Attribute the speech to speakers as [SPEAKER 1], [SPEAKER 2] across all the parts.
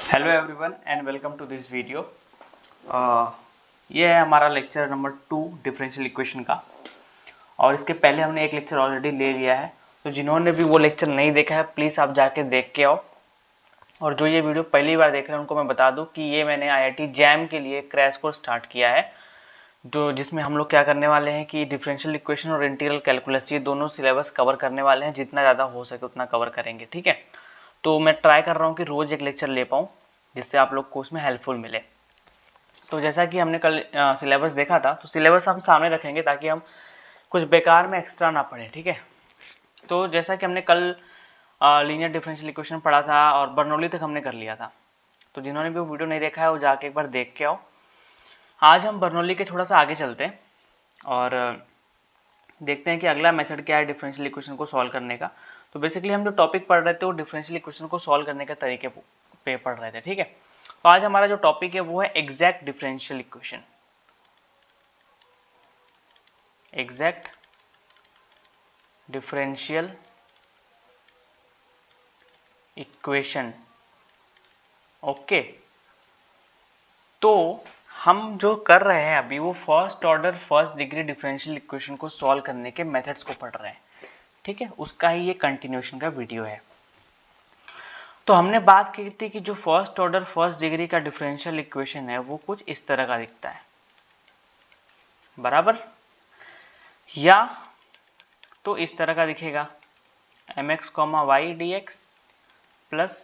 [SPEAKER 1] Hello everyone and welcome to this video. ये है हमारा लेक्चर नंबर 2 डिफरेंशियल इक्वेशन का। और इसके पहले हमने एक लेक्चर ऑलरेडी ले लिया है, तो जिन्होंने भी वो लेक्चर नहीं देखा है प्लीज़ आप जाके देख के आओ। और जो ये वीडियो पहली बार देख रहे हैं उनको मैं बता दूं कि ये मैंने IIT जैम के लिए क्रैश कोर्स स्टार्ट किया है, जो जिसमें हम लोग क्या करने वाले हैं कि डिफरेंशियल इक्वेशन और इंटीग्रल कैलकुलस ये दोनों सिलेबस कवर करने वाले हैं। जितना ज़्यादा हो सके उतना कवर करेंगे, ठीक है। तो मैं ट्राई कर रहा हूँ कि रोज़ एक लेक्चर ले पाऊँ जिससे आप लोग को उसमें हेल्पफुल मिले। तो जैसा कि हमने कल सिलेबस देखा था, तो सिलेबस हम सामने रखेंगे ताकि हम कुछ बेकार में एक्स्ट्रा ना पढ़े, ठीक है। तो जैसा कि हमने कल लीनियर डिफरेंशियल इक्वेशन पढ़ा था और बर्नौली तक हमने कर लिया था, तो जिन्होंने भी वो वीडियो नहीं देखा है वो जाके एक बार देख के आओ। आज हम बर्नौली के थोड़ा सा आगे चलते हैं और देखते हैं कि अगला मेथड क्या है डिफरेंशियल इक्वेशन को सॉल्व करने का। तो बेसिकली हम जो टॉपिक पढ़ रहे थे वो डिफरेंशियल इक्वेशन को सॉल्व करने के तरीके पे पढ़ रहे थे, ठीक है। तो आज हमारा जो टॉपिक है वो है exact differential equation. Exact differential equation, okay. तो हम जो कर रहे हैं अभी वो first order first degree differential equation को सॉल्व करने के मेथड्स को पढ़ रहे हैं, ठीक है। उसका ही ये कंटिन्यूएशन का वीडियो है। तो हमने बात की थी कि जो फर्स्ट ऑर्डर फर्स्ट डिग्री का डिफरेंशियल इक्वेशन है वो कुछ इस तरह का दिखता है, बराबर। या तो इस तरह का दिखेगा mx, y dx plus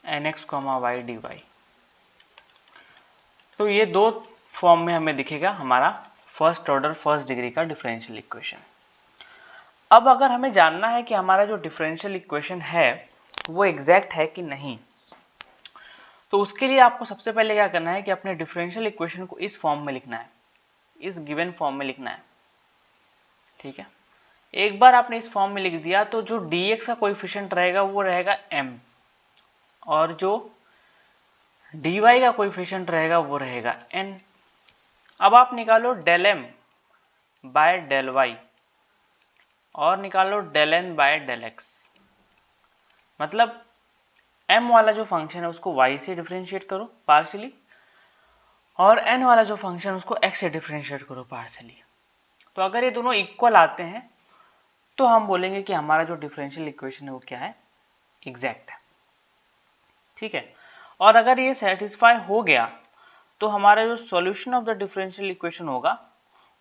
[SPEAKER 1] nx, y dy। तो ये दो फॉर्म में हमें दिखेगा हमारा फर्स्ट ऑर्डर फर्स्ट डिग्री का डिफरेंशियल इक्वेशन। अब अगर हमें जानना है कि हमारा जो डिफरेंशियल इक्वेशन है वो एग्जैक्ट है कि नहीं, तो उसके लिए आपको सबसे पहले क्या करना है कि अपने डिफरेंशियल इक्वेशन को इस फॉर्म में लिखना है, इस गिवन फॉर्म में लिखना है, ठीक है। एक बार आपने इस फॉर्म में लिख दिया तो जो dx का कोएफिशिएंट रहेगा वो रहेगा m, और जो dy का कोएफिशिएंट रहेगा वो रहेगा n। अब आप निकालो del m by del y और निकालो del n by del x। मतलब m वाला जो फंक्शन है उसको y से डिफरेंशिएट करो पार्शियली, और n वाला जो फंक्शन उसको x से डिफरेंशिएट करो पार्शियली। तो अगर ये दोनों इक्वल आते हैं तो हम बोलेंगे कि हमारा जो डिफरेंशियल इक्वेशन है वो क्या है, एग्जैक्ट है, ठीक है। और अगर ये सेटिस्फाई हो गया तो हमारा जो solution of the differential equation होगा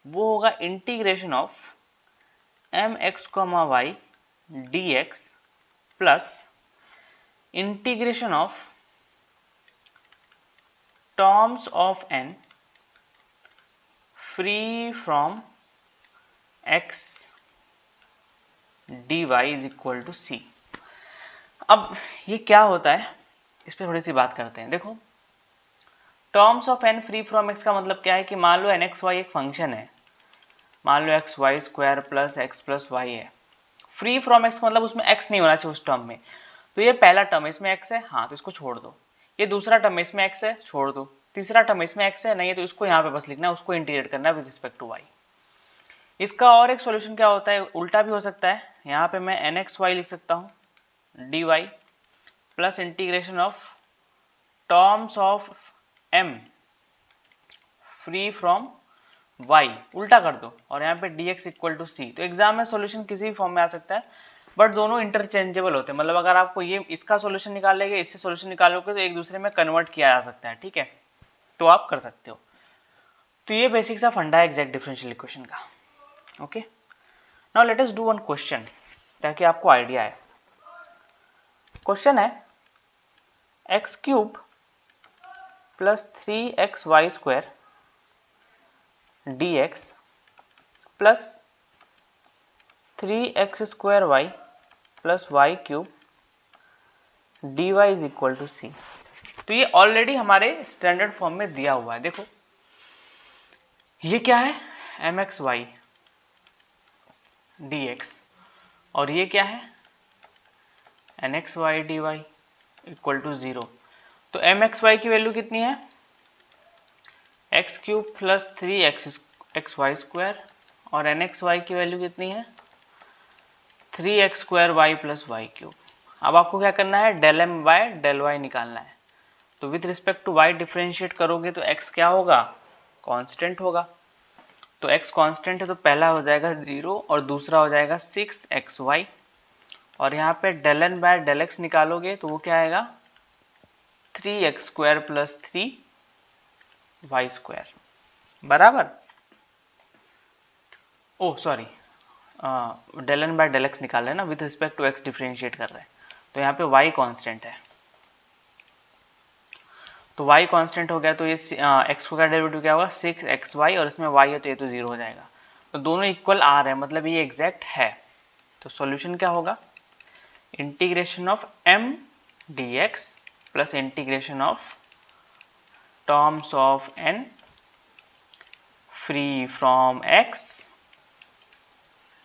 [SPEAKER 1] वो होगा integration of mx, y dx plus integration of terms of n free from x dy is equal to c। अब ये क्या होता है इस पर थोड़ी सी बात करते हैं। देखो, terms of n free from x का मतलब क्या है कि मान लो nx y एक फंक्शन है, मान लो x y square plus x plus y है। फ्री फ्रॉम x मतलब उसमें x नहीं होना चाहिए उस टर्म में। तो ये पहला टर्म है इसमें x है, हाँ तो इसको छोड़ दो। ये दूसरा टर्म है इसमें x है, छोड़ दो। तीसरा टर्म है इसमें x है, नहीं है तो इसको यहाँ पे बस लिखना है, उसको इंटीग्रेट करना है विद रिस्पेक्ट टू y। इसका और एक सॉल्यूशन क्या होता है, उल्टा भी हो सकता है। यहाँ पे मैं nx y लिख सकता हूँ dy plus integration of terms of m free from y, उल्टा कर दो और यहाँ पे dx इक्वल टू c। तो एग्जाम में सॉल्यूशन किसी भी फॉर्म में आ सकता है, बट दोनों इंटरचेंजेबल होते हैं। मतलब अगर आपको ये इसका सॉल्यूशन निकालेंगे इससे सॉल्यूशन निकालोगे तो एक दूसरे में कन्वर्ट किया जा सकता है, ठीक है। तो आप कर सकते हो। तो ये बेसिक सा फंडा है एग्जैक्ट डिफरेंशियल इक्वेशन का, okay. Now let us do one question ताकि आपको आइडिया है। क्वेश्चन है x cube plus 3xy square dx plus 3x square y plus y cube dy is equal to c। तो ये ऑलरेडी हमारे standard form में दिया हुआ है। देखो ये क्या है, mx y dx, और ये क्या है nx y dy equal to 0। तो mx y की वैल्यू कितनी है, x cube plus 3x square, और nx y की वैल्यू कितनी है 3x square y plus y cube. अब आपको क्या करना है, del M by del y निकालना है। तो with respect to y differentiate करोगे तो एक्स क्या होगा, कांस्टेंट होगा। तो एक्स कांस्टेंट है तो पहला हो जाएगा 0 और दूसरा हो जाएगा 6xy। और यहाँ पे del N by del x निकालोगे तो वो क्या आएगा, 3x² प्लस 3y² बराबर, oh sorry, del N by del x निकाल रहे हैं ना, with respect to x differentiate कर रहे हैं। तो यहाँ पे y कांस्टेंट है, तो y कांस्टेंट हो गया तो ये x का डेरिवेटिव क्या होगा, 6xy, और इसमें y है तो ये तो 0 हो जाएगा। तो दोनों इक्वल आ रहे हैं, मतलब ये एग्जैक्ट है। तो सॉल्यूशन क्या होगा, integration of m dx plus integration of terms of n free from x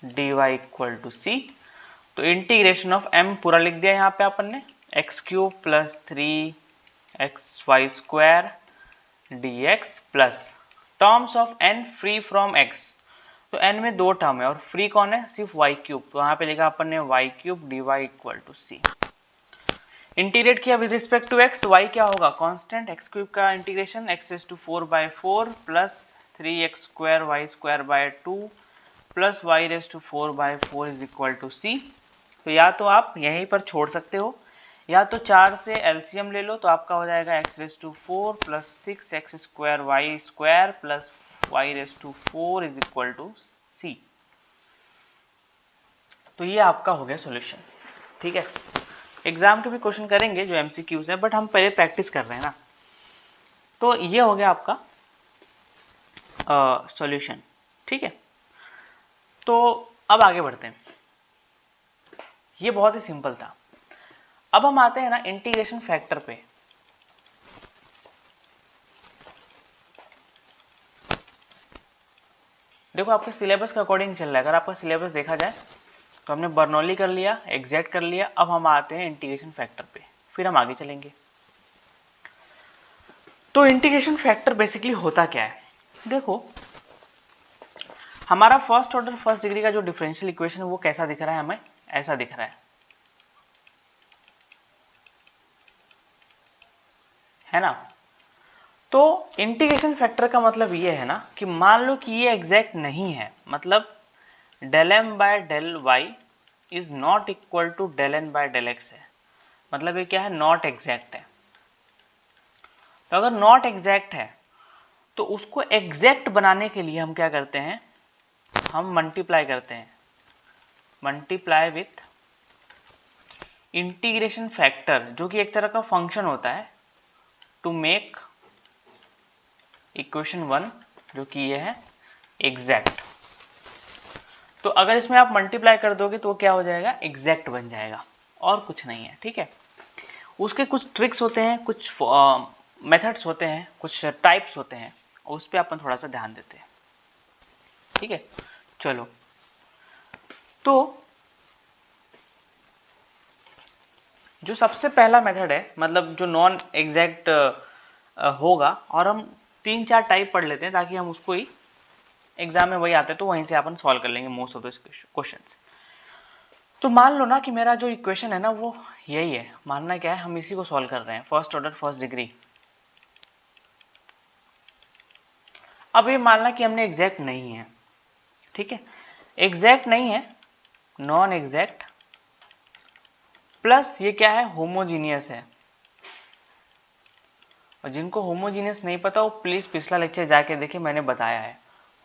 [SPEAKER 1] dy equal to c। तो इंटीग्रेशन ऑफ m पूरा लिख दिया यहाँ पे अपन ने, x³ plus 3xy² dx plus terms of n free from x। तो n में दो टर्म है और फ्री कौन है, सिर्फ y³। तो यहाँ पे लिखा अपन ने y³ dy equal to c। Integrate किया विद रिस्पेक्ट टू x, तो y क्या होगा, कांस्टेंट, x³ का integration x⁴/4 plus 3x²y² 2 plus y⁴/4 is equal to c। तो या तो आप यहीं पर छोड़ सकते हो, या तो 4 से एलसीएम ले लो तो आपका हो जाएगा x⁴ plus 6x² plus y⁴ is equal to c। तो ये आपका हो गया सॉल्यूशन। ठीक है, एग्जाम के भी क्वेश्चन करेंगे जो एमसीक्यूज है, बट हम पहले प्रैक्टिस कर रहे हैं ना। तो ये हो गया आपका सॉल्यूशन। ठीक है, तो अब आगे बढ़ते हैं। ये बहुत ही सिंपल था। अब हम आते हैं ना इंटीग्रेशन फैक्टर पे। देखो आपके सिलेबस के अकॉर्डिंग चल रहा है। अगर आपका सिलेबस देखा जाए तो हमने बर्नौली कर लिया, एग्जैक्ट कर लिया, अब हम आते हैं इंटीग्रेशन फैक्टर पे, फिर हम आगे चलेंगे। तो इंटीग्रेशन फैक्टर बेसिकली होता क्या है, देखो हमारा फर्स्ट ऑर्डर फर्स्ट डिग्री का जो डिफरेंशियल इक्वेशन है वो कैसा दिख रहा है, हमें ऐसा दिख रहा है ना। तो इंटीग्रेशन फैक्टर का मतलब ये है ना कि मान लो कि ये एग्जैक्ट नहीं है, मतलब del M by del y is not equal to del N by del x है, मतलब ये क्या है, नॉट एग्जैक्ट है। तो अगर नॉट एग्जैक्ट है तो उसको एग्जैक्ट बनाने के लिए हम क्या करते हैं, हम मल्टीप्लाई करते हैं, मल्टीप्लाई विथ इंटीग्रेशन फैक्टर, जो कि एक तरह का फंक्शन होता है, टू मेक इक्वेशन 1 जो कि ये है एग्जैक्ट। तो अगर इसमें आप मल्टीप्लाई कर दोगे तो क्या हो जाएगा, एग्जैक्ट बन जाएगा, और कुछ नहीं है। ठीक है, उसके कुछ ट्रिक्स होते हैं, कुछ मेथड्स होते हैं, कुछ टाइप्स होते हैं, उस पर अपन थोड़ा सा ध्यान देते हैं। ठीक है, चलो तो जो सबसे पहला मेथड है, मतलब जो नॉन एग्जैक्ट होगा, और हम 3-4 टाइप पढ़ लेते हैं ताकि हम उसको ही एग्जाम में वही आते हैं तो वहीं से अपन सॉल्व कर लेंगे मोस्ट ऑफ द क्वेश्चंस। तो मान लो ना कि मेरा जो इक्वेशन है ना वो यही है, मानना क्या है, हम इसी को सॉल्व कर रहे हैं, फर्स्ट ऑर्डर फर्स्ट डिग्री। अब ये मानना कि हमने एग्जैक्ट नहीं है, ठीक है, एग्जैक्ट नहीं है, नॉन एग्जैक्ट, प्लस ये क्या है, होमोजीनियस है। और जिनको होमोजीनियस नहीं पता वो प्लीज पिछला लेक्चर जाके देखिए, मैंने बताया है।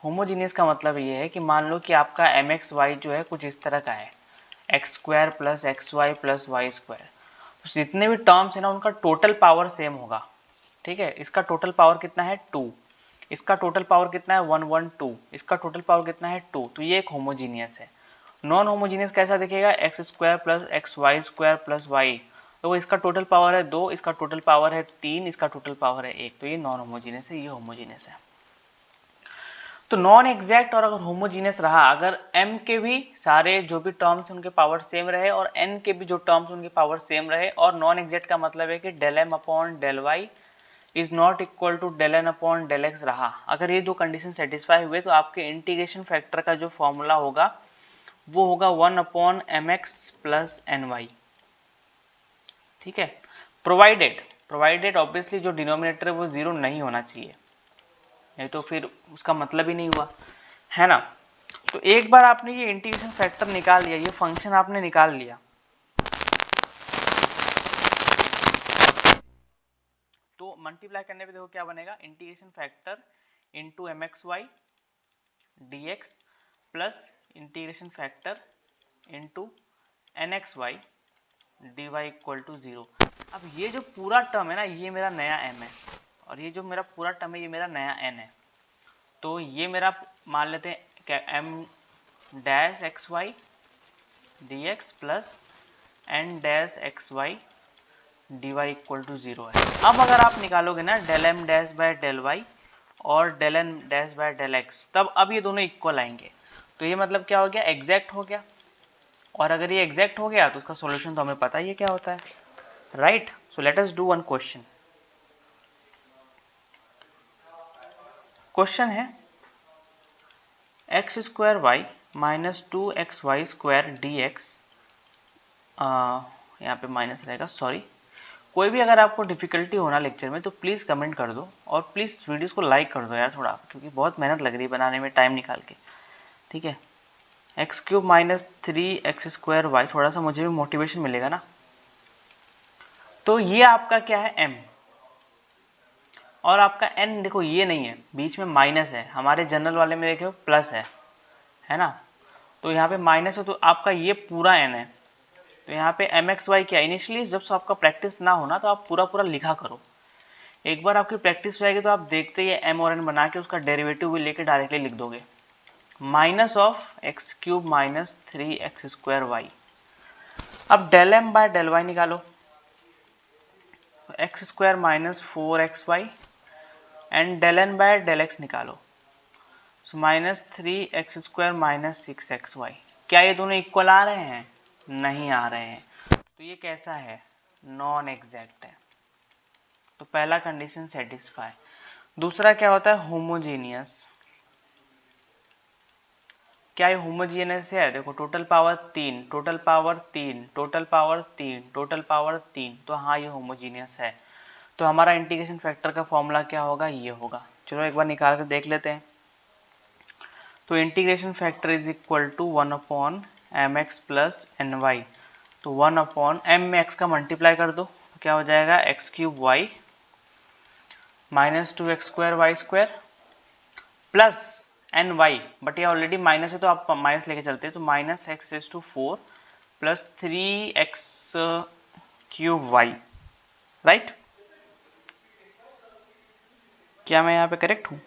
[SPEAKER 1] होमोजीनियस का मतलब ये है कि मान लो कि आपका mxy जो है कुछ इस तरह का है, x² plus xy plus y²। तो जितने भी टर्म्स है ना उनका टोटल पावर सेम होगा। ठीक है, इसका टोटल पावर कितना है 2, इसका टोटल पावर कितना है 112, इसका टोटल पावर कितना है 2। तो ये एक होमोजीनियस है। नॉन होमोजीनियस कैसा दिखेगा, x² plus xy² plus y। तो इसका टोटल पावर है 2, इसका टोटल पावर है 3, इसका टोटल पावर है 1। तो ये नॉन होमोजीनियस है, ये होमोजीनियस है। तो नॉन एग्जैक्ट और अगर होमोजीनियस रहा, अगर m के भी सारे जो भी टर्म्स उनके पावर सेम रहे और n के भी जो टर्म्स उनके पावर सेम रहे, और नॉन एग्जैक्ट का मतलब है कि del m upon del y is not equal to del n upon del x रहा, अगर ये दो कंडीशन सेटिस्फाई हुए तो आपके इंटीग्रेशन फैक्टर का जो फॉर्मूला होगा वो होगा 1 upon m x plus n y. ठीक है, प्रोवाइडेड ऑब्वियसली जो डिनोमिनेटर है वो 0 नहीं होना चाहिए, नहीं तो फिर उसका मतलब ही नहीं हुआ, है ना। तो एक बार आपने ये इंटीग्रेशन फैक्टर निकाल लिया, ये फंक्शन आपने निकाल लिया, तो मल्टीप्लाई करने पे देखो क्या बनेगा, integration factor into m x y d x plus integration factor into n x y d y equal to 0। अब ये जो पूरा टर्म है ना, ये मेरा नया m है, और ये जो मेरा पूरा टर्म है ये मेरा नया n है। तो ये मेरा मान लेते हैं क्या, m dash x y d x plus n dash x y d y equal to 0 है। अब अगर आप निकालोगे ना del m dash by del y और del n dash by del x, तब अब ये दोनों इक्वल आएंगे। तो ये मतलब क्या हो गया, एग्जैक्ट हो गया। और अगर ये एग्जैक्ट हो गया तो उसका सॉल्यूशन तो हमें पता ही है क्या होता है, right. So let us do one question. Question है x square y minus 2xy square d x, यहाँ पे माइनस रहेगा, सॉरी। कोई भी अगर आपको डिफिकल्टी हो ना लेक्चर में तो प्लीज़ कमेंट कर दो, और प्लीज़ वीडियोस को लाइक कर दो यार थोड़ा, क्योंकि बहुत मेहनत लग रही है बनाने में टाइम निकाल के, ठीक है। X cube minus 3x square y, थोड़ा सा मुझे भी मोटिवेशन मिलेगा ना। तो ये आपका क्या है m, और आपका n देखो ये नहीं है, बीच में माइनस है, हमारे जनरल वाले में देखो प्लस है ना। तो यहाँ पे माइनस है तो आपका ये पूरा n है। तो यहाँ पे एम एक्स वाई क्या, इनिशियली जब आपका प्रैक्टिस ना होना तो आप पूरा पूरा लिखा करो, एक बार आपकी प्रैक्टिस हो जाएगी तो आप देखते ही एम और एन बना के उसका डेरिवेटिव भी लेके डायरेक्टली लिख दोगे। Minus of x cube minus 3x square y. अब del M by del y निकालो, x square minus 4xy and del N by del x निकालो, so minus 3x square minus 6xy। क्या ये दोनों इक्वल आ रहे हैं, नहीं आ रहे हैं, तो ये कैसा है, नॉन एग्जैक्ट है। तो पहला कंडीशन सेटिस्फाई। दूसरा क्या होता है, होमोजेनियस। क्या ये होमोजेनियस है, देखो total power 3, total power 3, total power 3, total power 3, तो हाँ ये होमोजेनियस है। तो हमारा इंटीग्रेशन फैक्टर का फॉर्मूला क्या होगा, ये होगा। चलो एक बार निकाल कर देख लेते हैं। तो integration factor is equal to 1 upon m x plus n y. तो 1 अपॉन एम में एक्स का मल्टीप्लाई कर दो, तो क्या हो जाएगा, x cube y minus 2x square y square plus n y, but ये ऑलरेडी माइनस है तो आप माइनस लेके चलते हैं, तो minus x raise to 4 plus 3x cube y, right. क्या मैं यहाँ पे करेक्ट हूँ,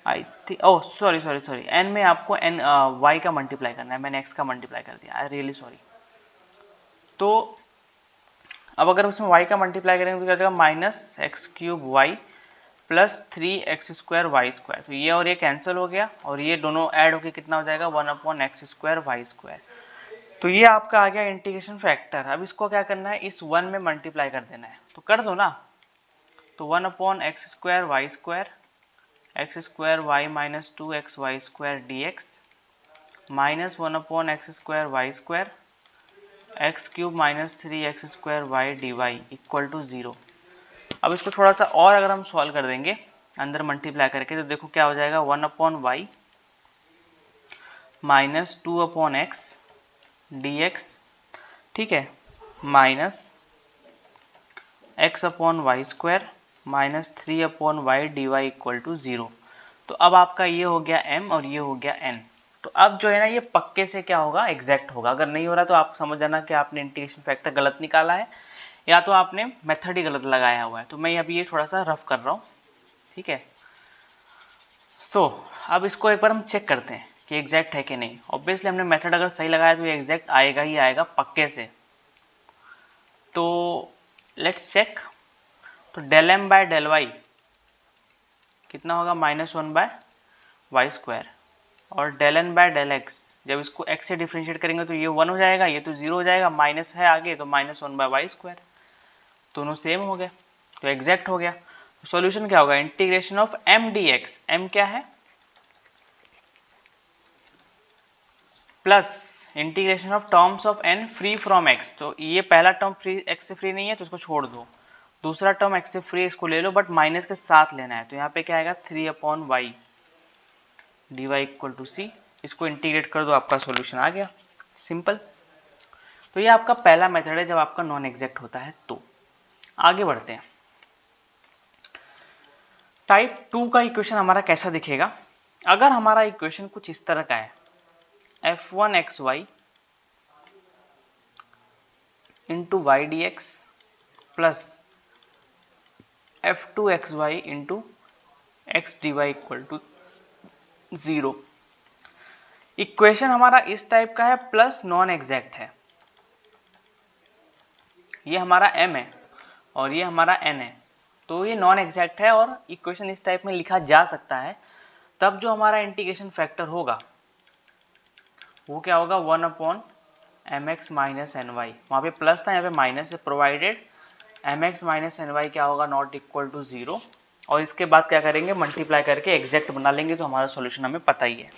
[SPEAKER 1] I think, oh sorry sorry sorry, n में आपको एन वाई का मल्टीप्लाई करना है, मैंने एक्स का मल्टीप्लाई कर दिया, आई रियली सॉरी। तो अब अगर उसमें y का मल्टीप्लाई करेंगे तो क्या जाएगा, minus x cube y plus 3x square y square. तो ये और ये कैंसिल हो गया, और ये दोनों ऐड होके कितना हो जाएगा, 1 upon x square y square. तो ये आपका आ गया इंटीग्रेशन फैक्टर। अब इसको क्या करना है, इस 1 में मल्टीप्लाई कर देना है, तो कर दो ना। तो 1 upon x square y square, x square y minus 2x वाई square d x minus 1 upon x square y square x cube minus 3x square y d y equal to 0। अब इसको थोड़ा सा और अगर हम सॉल्व कर देंगे अंदर मल्टीप्लाई करके, तो देखो क्या हो जाएगा, 1 upon y minus 2 upon x d x, ठीक है, minus x upon y square minus 3 upon y d y equal to 0। तो अब आपका ये हो गया m और ये हो गया n। तो अब जो है ना ये पक्के से क्या होगा, एग्जैक्ट होगा। अगर नहीं हो रहा तो आप समझ जाना कि आपने इंटीग्रेशन फैक्टर गलत निकाला है, या तो आपने मेथड ही गलत लगाया हुआ है। तो मैं अभी ये थोड़ा सा रफ कर रहा हूँ, ठीक है। तो अब इसको एक बार हम चेक करते हैं कि एग्जैक्ट है कि नहीं। ऑब्वियसली हमने मेथड अगर सही लगाया तो ये एग्जैक्ट आएगा ही आएगा पक्के से। तो लेट्स चेक। तो del M by del y कितना होगा, -1 बाय वाई स्क्वायर, और del N by del x, जब इसको x से डिफ्रेंशिएट करेंगे तो ये 1 हो जाएगा, ये तो 0 हो जाएगा, माइनस है आगे तो -1 बाय वाई स्क्वायर, दोनों सेम हो गए, तो एग्जैक्ट हो गया। तो सॉल्यूशन क्या होगा, integration of m dx, m क्या है, plus integration of terms of n free from x, तो ये पहला टर्म फ्री x से फ्री नहीं है तो इसको छोड़ दो, दूसरा टर्म x से फ्री, इसको ले लो बट माइनस के साथ लेना है, तो यहाँ पे क्या आएगा 3/y dy equal to c, इसको इंटीग्रेट कर दो, आपका सॉल्यूशन आ गया, सिंपल। तो ये आपका पहला मेथड है जब आपका नॉन एग्जैक्ट होता है। तो आगे बढ़ते हैं, टाइप 2 का इक्वेशन हमारा कैसा दिखेगा। अगर हमारा इक्वेशन कुछ इस तरह का है, f1xy into y d x plus f2xy into x d y equal to 0। Equation हमारा इस टाइप का है प्लस नॉन एग्जैक्ट है, ये हमारा m है और ये हमारा n है, तो ये नॉन एग्जैक्ट है और इक्वेशन इस टाइप में लिखा जा सकता है। तब जो हमारा इंटीग्रेशन फैक्टर होगा वो क्या होगा 1/mx माइनस एन वाई, वहाँ पे प्लस था यहाँ पे माइनस है, provided mx minus n y क्या होगा नॉट इक्वल टू 0, और इसके बाद क्या करेंगे मल्टीप्लाई करके एग्जैक्ट बना लेंगे, तो हमारा सॉल्यूशन हमें पता ही है।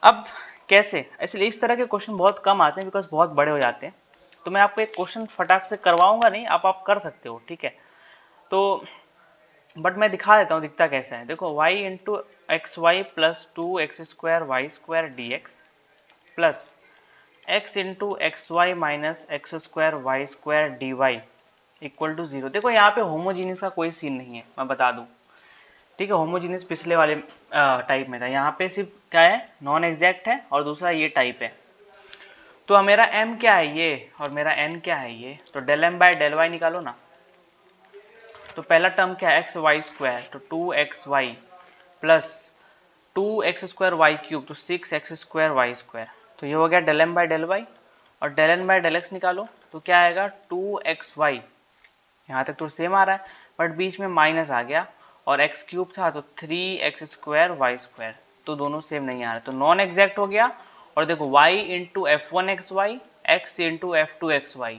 [SPEAKER 1] अब कैसे, इसलिए इस तरह के क्वेश्चन बहुत कम आते हैं बिकॉज बहुत बड़े हो जाते हैं, तो मैं आपको एक क्वेश्चन फटाक से करवाऊंगा नहीं, आप कर सकते हो, ठीक है। तो बट मैं दिखा देता हूँ दिखता कैसा है। देखो y into x y plus 2x² y² dx plus x into x y minus x² y² dy equal to 0। देखो यहाँ पे होमोजीनियस का कोई सीन नहीं है, मैं बता दूं, ठीक है। होमोजीनियस पिछले वाले टाइप में था, यहाँ पे सिर्फ क्या है नॉन एग्जैक्ट है और दूसरा ये टाइप है। तो मेरा m क्या है ये और मेरा n क्या है ये, तो del m by del y निकालो ना। तो पहला टर्म क्या है xy², तो 2xy प्लस 2x² y³ तो 6x² y², तो ये हो गया del m by del y, और del n by del x निकालो तो क्या आएगा 2xy, यहाँ तक तो सेम आ रहा है बट बीच में माइनस आ गया, और x³ था तो 3x² y², तो दोनों सेम नहीं आ रहे, तो नॉन एग्जैक्ट हो गया। और देखो y into f1xy x into f2xy,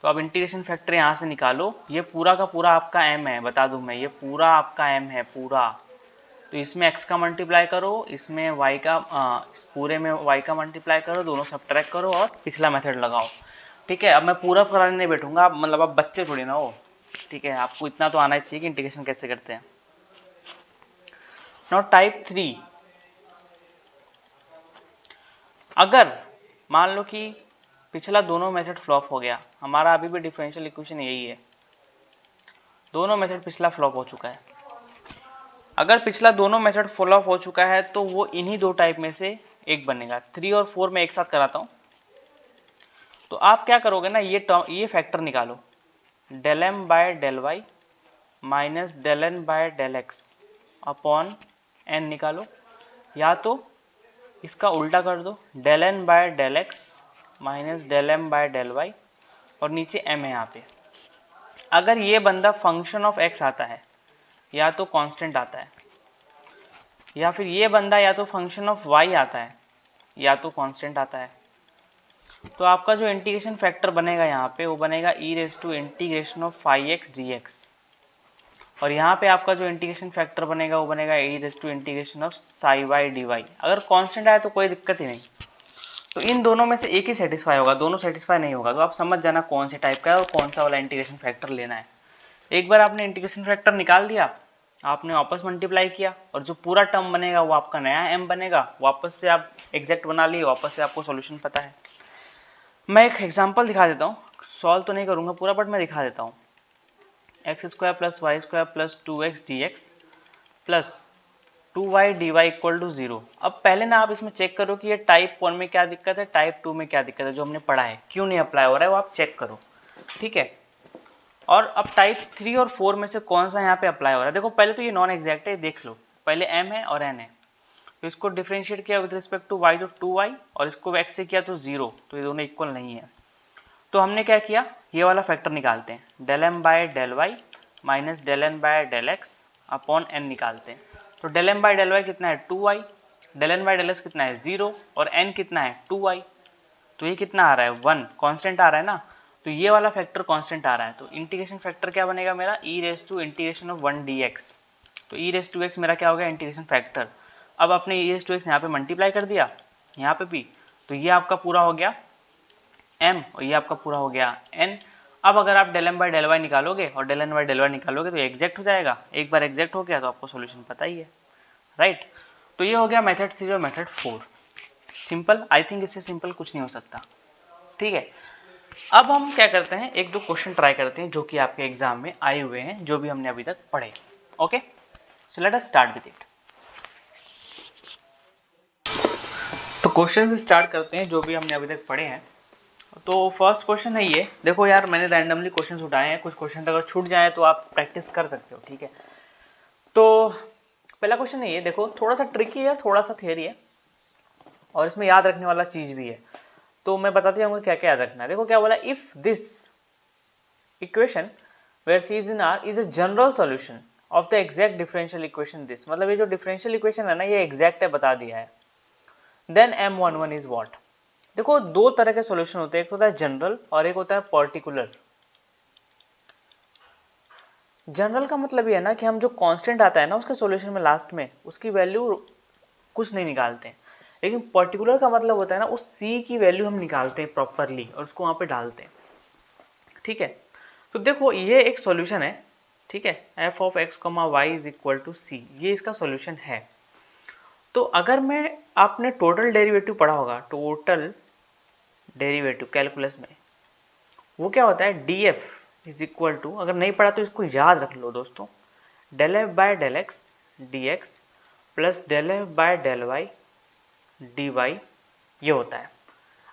[SPEAKER 1] तो अब इंटीग्रेशन फैक्टर यहाँ से निकालो, ये पूरा का पूरा आपका m है, बता दूं मैं, ये पूरा आपका m है पूरा, तो इसमें x का मल्टीप्लाई करो, इसमें y का इस पूरे में y का मल्टीप्लाई करो, दोनों सब्ट्रैक्ट करो और पिछला मेथड लगाओ, ठीक है। अब मैं पूरा कराने नहीं बैठूंगा, आप मतलब आप बच्चे थोड़ी ना हो, ठीक है, आपको इतना तो आना ही चाहिए कि इंटीग्रेशन कैसे करते हैं। नाउ टाइप 3, अगर मान लो कि पिछला दोनों मेथड फ्लॉप हो गया, हमारा अभी भी डिफरेंशियल इक्वेशन यही है, दोनों मेथड पिछला फ्लॉप हो चुका है। अगर पिछला दोनों मेथड फ्लॉप हो चुका है तो वो इन्हीं दो टाइप में से एक बनेगा। 3 और 4 में एक साथ कराता हूं, तो आप क्या करोगे ना, ये फैक्टर निकालो, del m by del y minus del n by del x upon n निकालो, या तो इसका उल्टा कर दो, del n by del x minus del m by del y, और नीचे m है यहाँ पे। अगर ये बंदा फंक्शन ऑफ x आता है या तो कांस्टेंट आता है, या फिर ये बंदा या तो फंक्शन ऑफ y आता है या तो कांस्टेंट आता है, तो आपका जो इंटीग्रेशन फैक्टर बनेगा यहाँ पे वो बनेगा e raise to integration of phi x d x, और यहाँ पे आपका जो इंटीग्रेशन फैक्टर बनेगा वो बनेगा e raise to integration of psi y d y. अगर कांस्टेंट आए तो कोई दिक्कत ही नहीं, तो इन दोनों में से एक ही सेटिस्फाई होगा, दोनों सेटिस्फाई नहीं होगा, तो आप समझ जाना कौन से टाइप का है और कौन सा वाला इंटीग्रेशन फैक्टर लेना है। एक बार आपने इंटीग्रेशन फैक्टर निकाल दिया, आपने वापस मल्टीप्लाई किया, और जो पूरा टर्म बनेगा वो आपका नया m बनेगा, वापस से आप एग्जैक्ट बना लिए, वापस से आपको सॉल्यूशन पता है। मैं एक एग्जांपल दिखा देता हूँ, सॉल्व तो नहीं करूँगा पूरा बट मैं दिखा देता हूँ। x² plus y² plus 2x dx plus 2y dy equal to 0। अब पहले ना आप इसमें चेक करो कि ये टाइप 1 में क्या दिक्कत है, टाइप 2 में क्या दिक्कत है, जो हमने पढ़ा है क्यों नहीं अप्लाई हो रहा है वो आप चेक करो, ठीक है। और अब टाइप 3 और 4 में से कौन सा यहाँ पे अप्लाई हो रहा है। देखो पहले तो ये नॉन एग्जैक्ट है, देख लो, पहले m है और n है, तो इसको डिफरेंशिएट किया विद रिस्पेक्ट टू y तो 2y, और इसको x से किया तो 0, तो ये दोनों इक्वल नहीं है। तो हमने क्या किया, ये वाला फैक्टर निकालते हैं, del m by del y minus del n by del x upon n निकालते हैं। तो del m by del y कितना है 2y, del n by del x कितना है 0, और n कितना है 2y, तो ये कितना आ रहा है 1, कांस्टेंट आ रहा है ना, तो ये वाला फैक्टर कांस्टेंट आ रहा है, तो इंटीग्रेशन फैक्टर क्या बनेगा मेरा e raise to integration of 1 dx, तो e रेज़ टू x मेरा क्या हो गया इंटीग्रेशन फैक्टर। अब आपने e रेज़ टू x यहाँ पे मल्टीप्लाई कर दिया, यहाँ पे भी, तो ये आपका पूरा हो गया m और ये आपका पूरा हो गया n। अब अगर आप del m by del y निकालोगे और del n by del y निकालोगे तो एग्जैक्ट हो जाएगा। एक बार एग्जैक्ट हो गया तो आपको सॉल्यूशन पता ही है, राइट। तो ये हो गया मेथड 3 और मेथड 4। सिंपल, आई थिंक इससे सिंपल कुछ नहीं हो सकता, ठीक है। अब हम क्या करते हैं, एक दो क्वेश्चन ट्राई करते हैं जो कि आपके एग्जाम में आए हुए हैं, जो भी हमने अभी तक पढ़े। Okay, so let us start with it. तो क्वेश्चन से स्टार्ट करते हैं जो भी हमने अभी तक पढ़े हैं। तो फर्स्ट क्वेश्चन है ये, देखो यार मैंने रैंडमली क्वेश्चन उठाए हैं, कुछ क्वेश्चन अगर छूट जाए तो आप प्रैक्टिस कर सकते हो, ठीक है। तो पहला क्वेश्चन है ये, देखो थोड़ा सा ट्रिकी है, थोड़ा सा थियरी है और इसमें याद रखने वाला चीज भी है। तो मैं बताती हूँ क्या क्या याद रखना है। देखो क्या बोला, if this equation where C is in R is a general solution of the exact differential equation this, मतलब ये जो डिफरेंशियल इक्वेशन है ना ये एग्जैक्ट है, बता दिया है। Then M11 is what. देखो दो तरह के सॉल्यूशन होते हैं, एक होता है जनरल और एक होता है पर्टिकुलर। जनरल का मतलब ये है ना कि हम जो कांस्टेंट आता है ना उसके सॉल्यूशन में लास्ट में उसकी वैल्यू कुछ नहीं निकालते हैं, लेकिन पर्टिकुलर का मतलब होता है ना उस सी की वैल्यू हम निकालते हैं प्रॉपरली और उसको वहां पे डालते हैं, ठीक है। तो देखो ये एक सॉल्यूशन है, ठीक है, f of x, y is equal to c, ये इसका सॉल्यूशन है। तो अगर मैं, आपने टोटल डेरिवेटिव पढ़ा होगा, टोटल डेरिवेटिव कैलकुलस में वो क्या होता है, df इज इक्वल टू, अगर नहीं पढ़ा तो इसको याद रख लो दोस्तों, del f by del x d x plus del f by del y d y, ये होता है।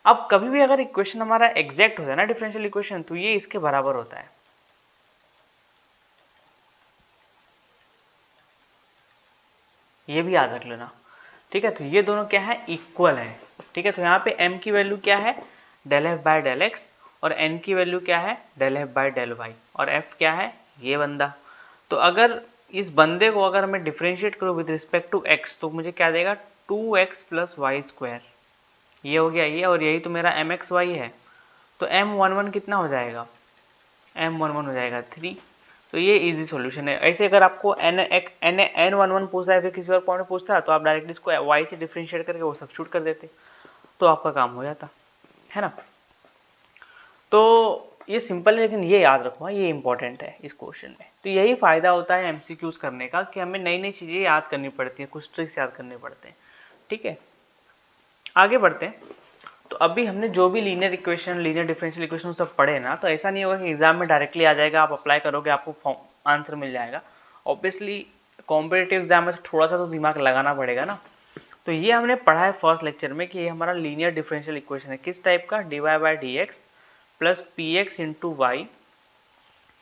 [SPEAKER 1] अब कभी भी अगर इक्वेशन हमारा एग्जैक्ट होता है ना डिफरेंशियल इक्वेशन, तो ये इसके बराबर होता है। ये भी याद रख लेना, ठीक है। तो ये दोनों क्या है, इक्वल है, ठीक है। तो यहाँ पे m की वैल्यू क्या है, del f by del x, और n की वैल्यू क्या है, del f by del y, और f क्या है, ये बंदा। तो अगर इस बंदे को अगर मैं डिफरेंशिएट करूँ विद रिस्पेक्ट टू x तो मुझे क्या देगा, 2x प्लस वाई स्क्वायर, ये हो गया ये, और यही तो मेरा mxy है। तो m11 कितना हो जाएगा, m11 हो जाएगा 3। तो ये इजी सॉल्यूशन है। ऐसे अगर आपको n11 पूछता है, फिर किसी और पॉइंट में पूछता है तो आप डायरेक्टली इसको y से डिफरेंशिएट करके वो सब्स्टिट्यूट कर देते, तो आपका काम हो जाता है ना। तो ये सिंपल है, लेकिन ये याद रखो, ये इंपॉर्टेंट है इस क्वेश्चन में। तो यही फायदा होता है एमसीक्यूज करने का कि हमें नई नई चीजें याद करनी पड़ती है, कुछ ट्रिक्स याद करने पड़ते हैं, ठीक है। आगे बढ़ते हैं। तो अभी हमने जो भी linear equation, linear differential equation सब पढ़े ना, तो ऐसा नहीं होगा कि एग्जाम में डायरेक्टली आ जाएगा, आप अप्लाई करोगे आपको आंसर मिल जाएगा। ऑब्वियसली कॉम्पिटिटिव एग्जाम में थोड़ा सा तो दिमाग लगाना पड़ेगा ना। तो ये हमने पढ़ा है फर्स्ट लेक्चर में कि ये हमारा लीनियर डिफरेंशियल इक्वेशन है, किस टाइप का, dy by d x plus p x into y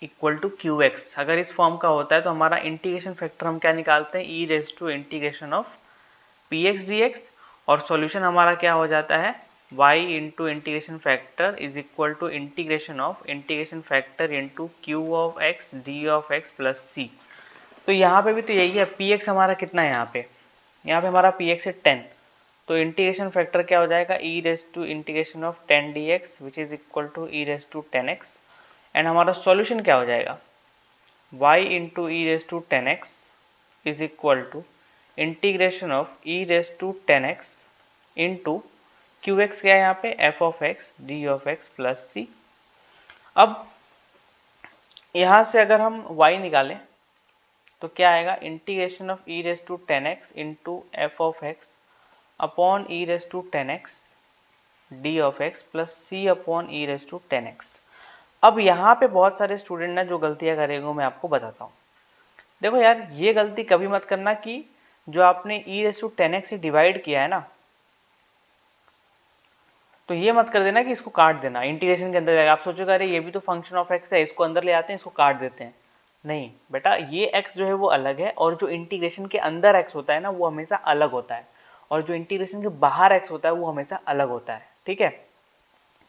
[SPEAKER 1] equal to q x. अगर इस फॉर्म का होता है तो हमारा इंटीग्रेशन फैक्टर हम क्या निकालते हैं, e raise to integration of P x d x, और सॉल्यूशन हमारा क्या हो जाता है, y into integration factor is equal to integration of integration factor into Q of x d of x plus c. तो यहाँ पे भी तो यही है, पी एक्स हमारा कितना है यहाँ पे हमारा पी एक्स है 10, तो इंटीग्रेशन फैक्टर क्या हो जाएगा, e raise to integration of 10 d x which is equal to e raise to 10x, and हमारा सॉल्यूशन क्या हो जाएगा, y into e raise to 10x is equal to integration of e raise to 10x into Q x क्या है यहाँ पे, F of x d of x plus c. अब यहाँ से अगर हम y निकालें तो क्या आएगा, integration of e raise to 10x into f of x upon e raise to 10x d of x plus c upon e raise to 10x। अब यहाँ पे बहुत सारे स्टूडेंट ना जो गलतियाँ करेंगे मैं आपको बताता हूँ। देखो यार ये गलती कभी मत करना कि जो आपने ई रेज टू 10x से डिवाइड किया है ना, तो ये मत कर देना कि इसको काट देना, इंटीग्रेशन के अंदर जाएगा। आप सोचोगे अरे ये भी तो फंक्शन ऑफ एक्स है, इसको अंदर ले आते हैं, इसको काट देते हैं। नहीं बेटा, ये x जो है वो अलग है, और जो इंटीग्रेशन के अंदर x होता है ना वो हमेशा अलग होता है, और जो इंटीग्रेशन के बाहर x होता है वो हमेशा अलग होता है, ठीक है।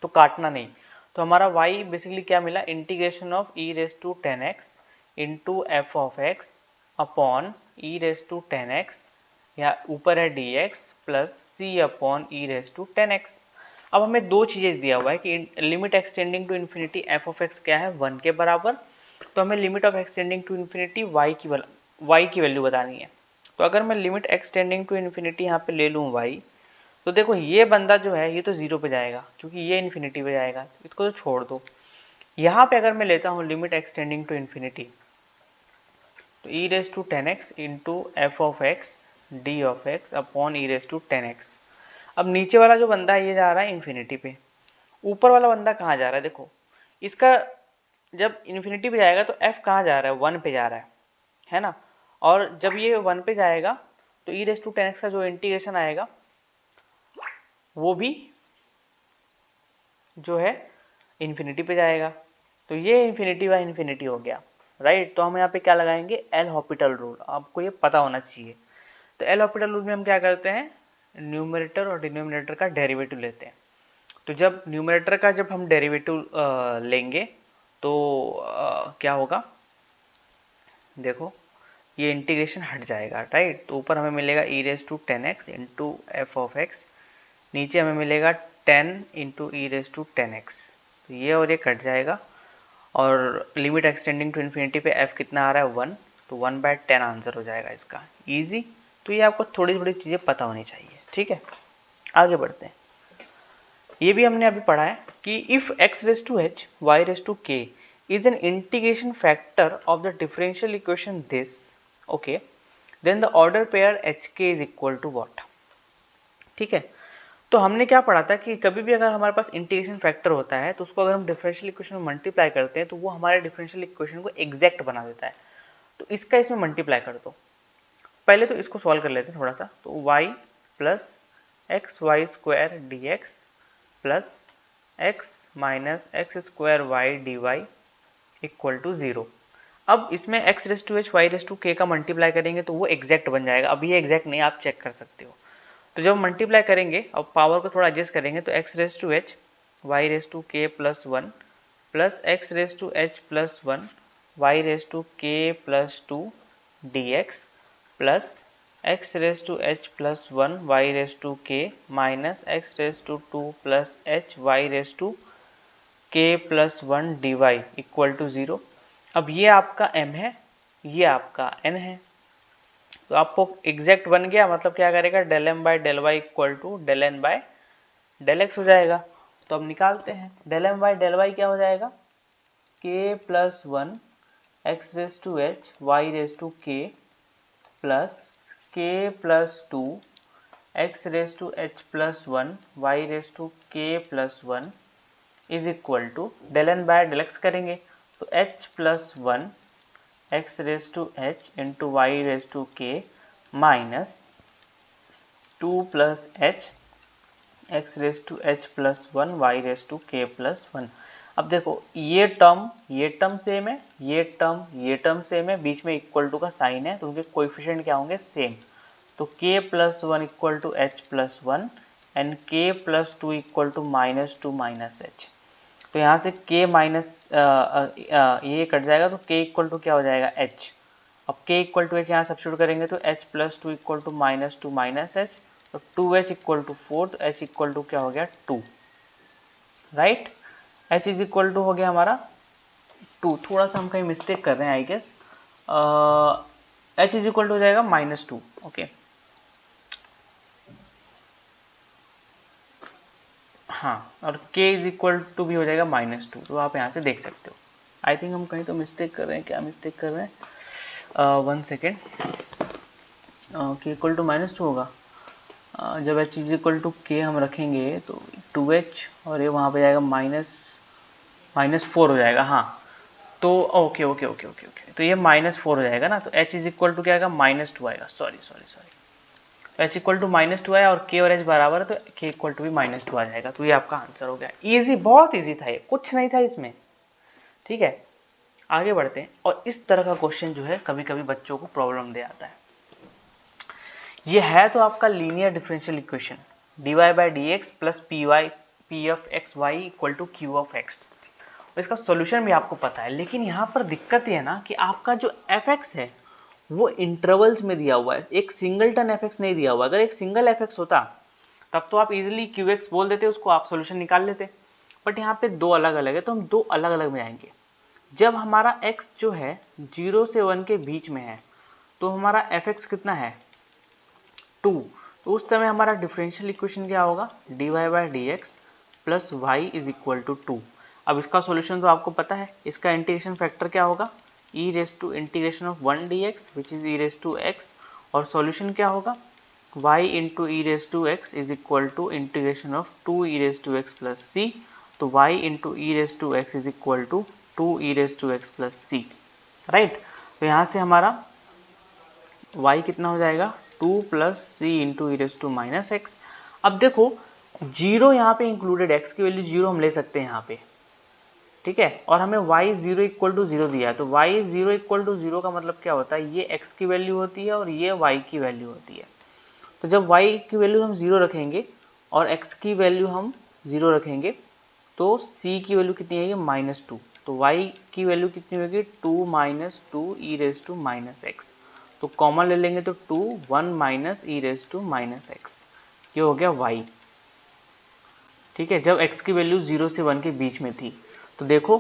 [SPEAKER 1] तो काटना नहीं। तो हमारा y बेसिकली क्या मिला, integration of e raise to 10x into f of x upon e raise to 10x, या ऊपर है dx plus c upon e raise to 10x। अब हमें दो चीजें दिया हुआ है कि limit x tending to infinity f of x क्या है, 1 के बराबर, तो हमें limit of x tending to infinity y की वैल्यू बतानी है। तो अगर मैं लिमिट एक्सटेंडिंग टू इन्फिनिटी यहाँ पे ले लूँ y, तो देखो ये बंदा जो है ये तो 0 पे जाएगा क्योंकि ये इन्फिनिटी पे जाएगा, इसको तो छोड़ दो। यहाँ पे अगर मैं लेता हूँ लिमिट एक्सटेंडिंग टू इन्फिनिटी, तो e raise to 10x into f of x d of x upon e raise to 10x। अब नीचे वाला जो बंदा है ये जा रहा है इन्फिनिटी पे, ऊपर वाला बंदा कहाँ जा रहा है, देखो इसका जब इन्फिनिटी पे जाएगा तो f कहाँ जा रहा है, 1 पे जा रहा है ना। और जब ये 1 पे जाएगा तो e रेज टू 10x का जो इंटीग्रेशन आएगा वो भी जो है इन्फिनिटी पे जाएगा। तो ये इन्फिनिटी बाय इन्फिनिटी हो गया, राइट। तो हम यहाँ पे क्या लगाएंगे, एल हॉपिटल रूल, आपको ये पता होना चाहिए। तो एल हॉपिटल रूल में हम क्या करते हैं, न्यूमरेटर और डिनोमिनेटर का डेरिवेटिव लेते हैं। तो जब न्यूमरेटर का जब हम डेरिवेटिव लेंगे तो क्या होगा, देखो ये इंटीग्रेशन हट जाएगा, राइट। तो ऊपर हमें मिलेगा e raise to 10x into f of x, नीचे हमें मिलेगा 10 into e raise to 10x। तो ये और ये कट जाएगा और लिमिट एक्सटेंडिंग टू इन्फिनिटी पे f कितना आ रहा है 1, तो 1/10 आंसर हो जाएगा इसका, इजी। तो ये आपको थोड़ी थोड़ी चीज़ें पता होनी चाहिए, ठीक है। आगे बढ़ते हैं। ये भी हमने अभी पढ़ा है कि if x raise to h y raise to k is an integration factor of the differential equation this, okay, then the order pair hk is equal to what, ठीक है। तो हमने क्या पढ़ा था कि कभी भी अगर हमारे पास इंटीग्रेशन फैक्टर होता है तो उसको अगर हम डिफरेंशियल इक्वेशन में मल्टीप्लाई करते हैं तो वो हमारे डिफरेंशियल इक्वेशन को एग्जैक्ट बना देता है। तो इसका इसमें मल्टीप्लाई कर दो। पहले तो इसको सॉल्व कर लेते हैं थोड़ा सा। तो y plus x y square d x plus x minus x square y d y equal to 0। अब इसमें x raise to H Y raise to k का मल्टीप्लाई करेंगे तो वो एग्जैक्ट बन जाएगा। अब ये एग्जैक्ट नहीं, आप चेक कर सकते हो। तो जब मल्टीप्लाई करेंगे अब पावर को थोड़ा एडजस्ट करेंगे तो x raise to H Y raise to K plus 1 plus x raise to H plus 1 Y raise to K plus 2 d x plus x raise to H plus 1 Y raise to K minus x raise to 2 plus H Y raise to K plus 1 d y equal to 0। अब ये आपका m है, ये आपका n है। तो आपको exact बन गया, मतलब क्या करेगा, del M by del y equal to del N by del x हो जाएगा। तो अब निकालते हैं, del M by del y क्या हो जाएगा, K plus 1 x raise to H Y raise to K plus K plus 2 x raise to H plus 1 Y raise to K plus 1 is equal to del N by del x करेंगे तो H plus 1 x raise to H into Y raise to K minus 2 plus H x raise to H plus 1 Y raise to K plus 1। अब देखो ये term same है, ये term same है, बीच में equal to का साइन है तो उनके कोएफिशिएंट क्या होंगे, सेम। तो k plus 1 equal to H plus 1 and k plus 2 equal to minus 2 minus h. तो यहाँ से k माइनस ये कट जाएगा तो k इक्वल टू क्या हो जाएगा, h। अब k इक्वल टू एच यहाँ सब्स्टिट्यूट करेंगे तो h plus 2 equal to minus 2 minus h, तो 2h इक्वल टू 4, तो h इक्वल टू क्या हो गया 2, right. h is equal to हो गया हमारा 2। थोड़ा सा हम कहीं मिस्टेक कर रहे हैं I guess, h is equal to हो जाएगा -2, ओके। हाँ, और k इज इक्वल टू भी हो जाएगा -2, तो आप यहाँ से देख सकते हो। आई थिंक हम कहीं तो मिस्टेक कर रहे हैं, क्या मिस्टेक कर रहे हैं, 1 सेकेंड। k इक्वल टू -2 होगा, जब h is equal to k हम रखेंगे तो 2h और ये वहाँ पे जाएगा -4 हो जाएगा। हाँ तो ओके, तो ये -4 हो जाएगा ना, तो h इज इक्वल टू क्या आएगा, -2 आएगा, सॉरी h इक्वल टू -2 आया और k और h बराबर है तो k इक्वल टू भी -2 आ जाएगा। तो ये आपका आंसर हो गया। इजी, बहुत इजी था ये, कुछ नहीं था इसमें, ठीक है। आगे बढ़ते हैं। और इस तरह का क्वेश्चन जो है कभी कभी बच्चों को प्रॉब्लम दे आता है। ये है तो आपका linear differential equation dy by d x plus p of x y equal to q of x. इसका सॉल्यूशन भी आपको पता है, लेकिन यहाँ पर दिक्कत ये है ना कि आपका जो एफ एक्स है वो इंटरवल्स में दिया हुआ है, एक सिंगलटन एफ एक्स नहीं दिया हुआ। अगर एक सिंगल एफ एक्स होता तब तो आप इजीली क्यू एक्स बोल देते, उसको आप सॉल्यूशन निकाल लेते। बट यहाँ पे दो अलग अलग है तो हम दो अलग अलग में आएंगे। जब हमारा x जो है 0 से 1 के बीच में है तो हमारा एफ एक्स कितना है 2, तो उस समय हमारा डिफरेंशियल इक्वेशन क्या होगा, dy by d x plus y is equal to 2। अब इसका सॉल्यूशन तो आपको पता है, इसका इंटीग्रेशन फैक्टर क्या होगा, e raise to integration of 1 dx which is e raise to x, और सॉल्यूशन क्या होगा, y into e raise to x is equal to integration of 2 e raise to x plus c. तो y into e raise to x is equal to 2 e raise to x plus c, right. तो यहाँ से हमारा y कितना हो जाएगा, 2 plus c into e raise to minus x. अब देखो जीरो यहाँ पे इंक्लूडेड, x की वैल्यू जीरो हम ले सकते हैं यहाँ पे, ठीक है, और हमें y zero equal to zero दिया है, तो y zero equal to zero का मतलब क्या होता है, ये x की वैल्यू होती है और ये y की वैल्यू होती है। तो जब y की वैल्यू हम जीरो रखेंगे और x की वैल्यू हम जीरो रखेंगे तो c की वैल्यू कितनी आएगी, माइनस टू। तो y की वैल्यू कितनी होगी, 2 minus two e raise to minus x. तो कॉमन ले लेंगे तो 2 1 minus e raise to minus x, ये हो गया y, ठीक है, जब x की वैल्यू 0 से 1 के बीच में थी। तो देखो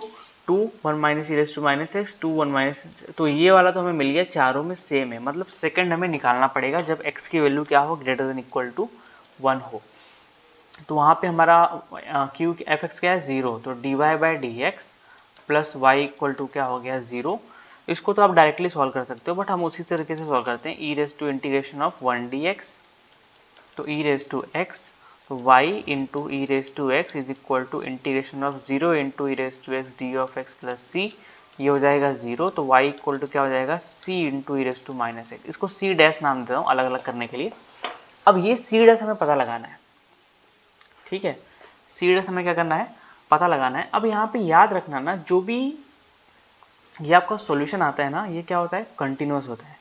[SPEAKER 1] 2 1 minus e raise to minus x 2 1 minus, तो ये वाला तो हमें मिल गया, चारों में सेम है, मतलब सेकंड हमें निकालना पड़ेगा जब x की वैल्यू क्या हो, ग्रेटर देन इक्वल टू 1 हो। तो वहाँ पे हमारा क्यू एफ एक्स क्या है, 0, तो d y by d x plus y equal to क्या हो गया, 0। इसको तो आप डायरेक्टली सॉल्व कर सकते हो, बट हम उसी तरीके से सॉल्व करते हैं, e raise to integration of 1 d x, तो ई रेस टू एक्स, तो y into e raise to x is equal to integration of 0 into e raise to x d of x plus c, ये हो जाएगा 0। तो y equal to क्या हो जाएगा, c into e raise to minus x, इसको c dash नाम दे रहा हूँ अलग अलग करने के लिए। अब ये c डैश हमें पता लगाना है, ठीक है, c डैश हमें क्या करना है, पता लगाना है। अब यहाँ पे याद रखना ना, जो भी ये आपका सॉल्यूशन आता है ना, ये क्या होता है, कंटिन्यूस होता है।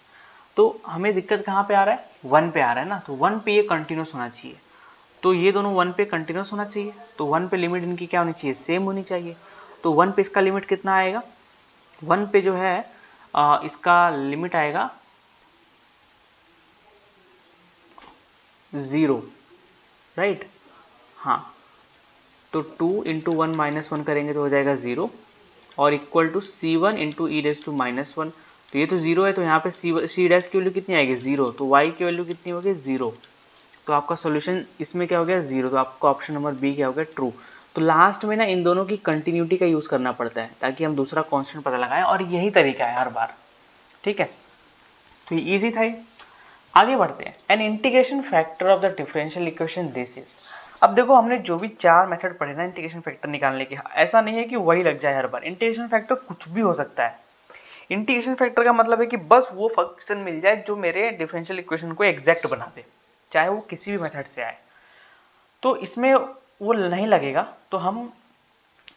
[SPEAKER 1] तो हमें दिक्कत कहाँ पे आ रहा है, 1 पे आ रहा है ना, तो 1 पे ये कंटिन्यूस होना चाहिए, तो ये दोनों 1 पे कंटिन्यूस होना चाहिए, तो 1 पे लिमिट इनकी क्या होनी चाहिए, सेम होनी चाहिए। तो 1 पे इसका लिमिट कितना आएगा, 1 पे जो है इसका लिमिट आएगा 0, राइट, हाँ, तो 2 इंटू 1 माइनस 1 करेंगे तो हो जाएगा 0, और equal to c1 into e raise to minus 1, तो ये तो 0 है, तो यहाँ पे सी डैश की वैल्यू कितनी आएगी, 0, तो y की वैल्यू कितनी होगी, 0। तो आपका सॉल्यूशन इसमें क्या हो गया, 0, तो आपका ऑप्शन नंबर बी क्या हो गया, ट्रू। तो लास्ट में ना इन दोनों की कंटिन्यूटी का यूज करना पड़ता है ताकि हम दूसरा कांस्टेंट पता लगाएं, और यही तरीका है हर बार, ठीक है। तो ये इजी था ये। आगे बढ़ते हैं, an integration factor of the differential equation this is. अब देखो हमने जो भी 4 मेथड पढ़े ना इंटीग्रेशन फैक्टर निकालने के, ऐसा नहीं है कि वही लग जाए हर बार, इंटीग्रेशन फैक्टर कुछ भी हो सकता है। इंटीग्रेशन फैक्टर का मतलब है कि बस वो फंक्शन मिल जाए जो मेरे डिफरेंशियल इक्वेशन को एग्जैक्ट बना दे, चाहे वो किसी भी मेथड से आए। तो इसमें वो नहीं लगेगा, तो हम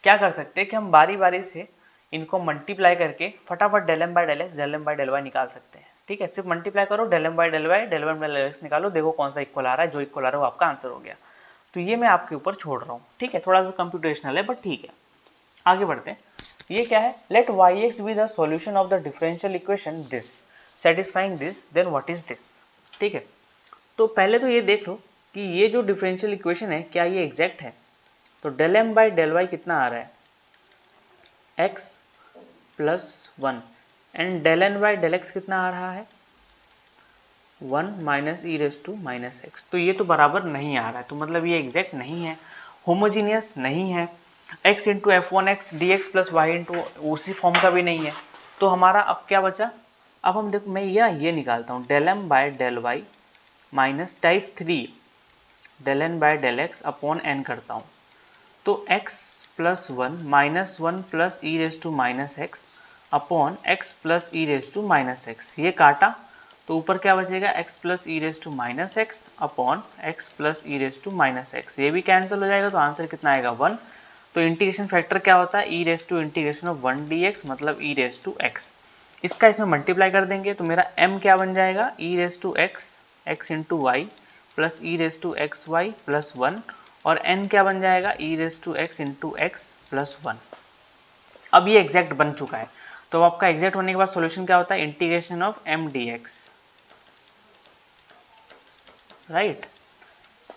[SPEAKER 1] क्या कर सकते हैं कि हम बारी बारी से इनको मल्टीप्लाई करके फटाफट del M by del x del M by del y निकाल सकते हैं, ठीक है। सिर्फ मल्टीप्लाई करो, del M by del y del M by del x निकालो, देखो कौन सा इक्वल आ रहा है, जो इक्वल आ रहा है वो आपका आंसर हो गया। तो ये मैं आपके ऊपर छोड़ रहा हूँ, ठीक है, थोड़ा सा कंप्यूटेशनल है बट ठीक है। आगे बढ़ते हैं, ये क्या है, let y x be the solution of the differential equation this satisfying this, then what is this, ठीक है। तो पहले तो ये देख लो कि ये जो डिफरेंशियल इक्वेशन है क्या ये एग्जैक्ट है। तो del M by del y कितना आ रहा है, x plus 1, and del n by del x कितना आ रहा है, 1 minus e raise to minus x. तो ये तो बराबर नहीं आ रहा है, तो मतलब ये एग्जैक्ट नहीं है, होमोजीनियस नहीं है। x into f one x d x plus y into उसी फॉर्म का भी नहीं है। तो हमारा अब क्या बचा, अब हम देखो मैं ये निकालता हूँ, del M by del y minus type 3 del N by del x upon n करता हूँ। तो x plus 1 minus 1 plus e raise to minus x upon x plus e raise to minus x, ये काटा तो ऊपर क्या बचेगा, x plus e raise to minus x upon x plus e raise to minus x, ये भी cancel हो जाएगा, तो आंसर कितना आएगा 1। तो इंटीग्रेशन फैक्टर क्या होता है, e raise to integration of 1 dx मतलब ई रेस टू एक्स। इसका इसमें मल्टीप्लाई कर देंगे तो मेरा m क्या बन जाएगा, e raise to x x into y plus e raise to x y plus 1, और n क्या बन जाएगा, e raise to x into x plus 1। अब ये एग्जैक्ट बन चुका है, तो आपका एग्जैक्ट होने के बाद सॉल्यूशन क्या होता है, integration of m dx, right,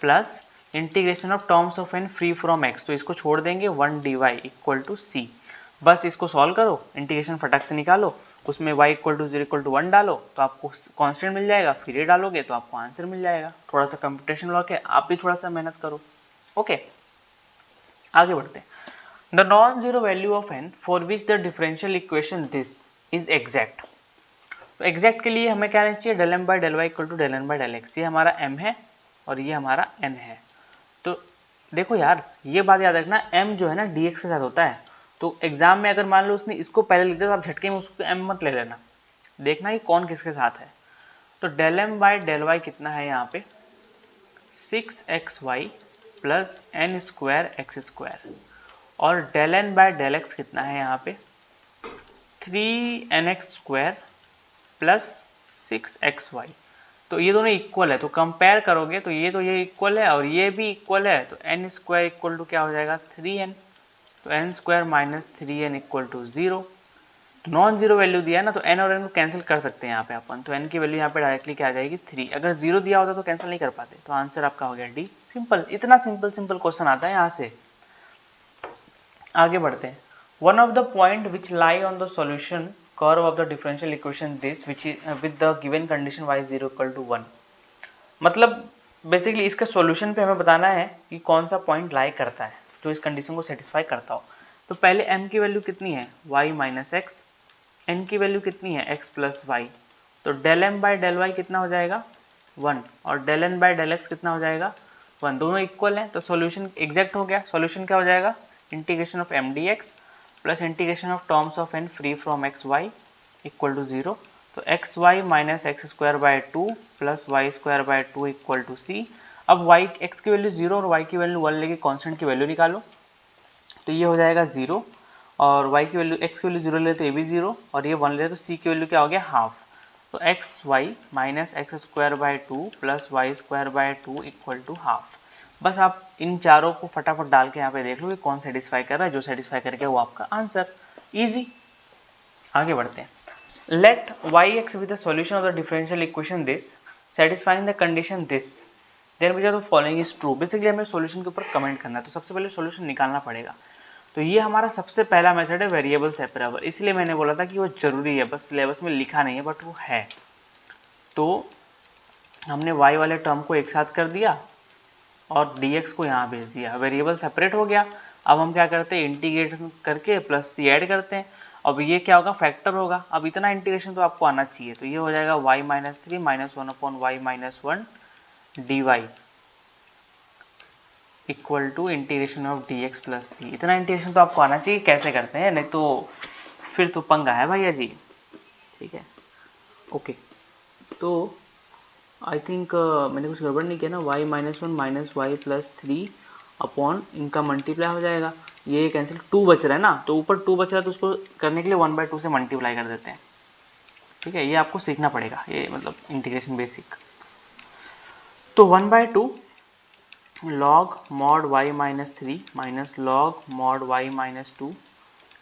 [SPEAKER 1] plus integration of terms of n free from x, तो इसको छोड़ देंगे 1 dy इक्वल टू c। बस इसको सॉल्व करो, इंटीग्रेशन फटाक से निकालो, उसमें y equal to 0 equal to 1 डालो तो आपको कांस्टेंट मिल जाएगा, फिर ये डालोगे तो आपको आंसर मिल जाएगा। थोड़ा सा कंप्यूटेशन वर्क है, आप भी थोड़ा सा मेहनत करो। ओके, आगे बढ़ते हैं। The non zero value of n for which the differential equation this is exact. तो एग्जैक्ट के लिए हमें क्या रहना चाहिए, del m by del y equal to del n by del x। ये हमारा m है और ये हमारा n है। तो देखो यार, ये बात याद रखना, m जो है ना dx के साथ होता है। तो एग्जाम में अगर मान लो उसने इसको पहले लिख दिया तो आप झटके में उसको m मत ले लेना, देखना कि कौन किसके साथ है। तो del m by del y कितना है यहाँ पे 6xy plus n square x square, और del n by del x कितना है यहाँ पे 3nx स्क्वायर प्लस 6xy। तो ये दोनों इक्वल है, तो कंपेयर करोगे तो ये इक्वल है और ये भी इक्वल है, तो n स्क्वायर इक्वल टू क्या हो जाएगा 3n। तो n square minus 3n equal to 0। तो नॉन जीरो वैल्यू दिया है ना, तो n और n को कैंसिल कर सकते हैं यहाँ पे अपन। तो n की वैल्यू यहाँ पे डायरेक्टली क्या आ जाएगी 3। अगर 0 दिया होता तो कैंसिल नहीं कर पाते, तो आंसर आपका हो गया डी। सिंपल, इतना सिंपल क्वेश्चन आता है यहाँ से। आगे बढ़ते हैं। One of the point which lie on the solution curve of the differential equation this which is with the given condition y 0 equal to 1। मतलब बेसिकली इसके सॉल्यूशन पे हमें बताना है कि कौन सा पॉइंट लाई करता है जो इस कंडीशन को सेटिस्फाई करता हो। तो पहले m की वैल्यू कितनी है y माइनस एक्स, n की वैल्यू कितनी है x प्लस वाई। तो del m by del y कितना हो जाएगा 1 और del n by del x कितना हो जाएगा 1, दोनों इक्वल हैं। तो सॉल्यूशन एग्जैक्ट हो गया। सॉल्यूशन क्या हो जाएगा integration of m dx plus integration of terms of n free from x y equal to 0। तो x y minus x square by 2 plus y square by 2 equal to c. अब y x की value 0 और y की value 1 लेके constant की value निकालो, तो ये हो जाएगा 0 और y की वैल्यू x की वैल्यू 0 ले तो ये भी 0 और ये 1 ले तो c की वैल्यू क्या हो गया हाफ। तो x y minus x square by 2 plus y square by 2 equal to half. बस आप इन चारों को फटाफट डाल के यहाँ पे देख लो कि कौन सेटिस्फाई कर रहा है, जो सेटिस्फाई करके वो आपका आंसर। इजी। आगे बढ़ते हैं। Let yx with the solution of the differential equation this satisfying the condition this then which are the following is true. Basically हमें सॉल्यूशन के ऊपर कमेंट करना है, तो सबसे पहले सॉल्यूशन निकालना पड़ेगा। तो ये हमारा सबसे पहला मेथड है वेरिएबल सेपरेबल, इसलिए मैंने बोला था कि वो जरूरी है, बस सिलेबस में लिखा नहीं है बट वो है। तो हमने y वाले टर्म को एक साथ कर दिया और dx को यहाँ भेज दिया, वेरिएबल सेपरेट हो गया। अब हम क्या करते हैं इंटीग्रेशन करके प्लस सी ऐड करते हैं। अब ये क्या होगा फैक्टर होगा। अब इतना इंटीग्रेशन तो आपको आना चाहिए, तो ये हो जाएगा y minus 3 minus 1 upon y minus 1 d y equal to integration of d x plus c. इतना इंटीग्रेशन तो आपको आना चाहिए, कैसे करते हैं, नहीं तो फिर तो पंगा है भैया जी। ठीक है, ओके। तो आई थिंक मैंने कुछ गड़बड़ नहीं किया ना, y minus 1 minus y plus 3 upon इनका मल्टीप्लाई हो जाएगा, ये कैंसिल 2 बच रहा है ना, तो ऊपर 2 बच रहा है तो उसको करने के लिए 1/2 से मल्टीप्लाई कर देते हैं। ठीक है, ये आपको सीखना पड़ेगा, ये मतलब इंटीग्रेशन बेसिक। तो 1/2 log mod y minus 3 minus log mod y minus 2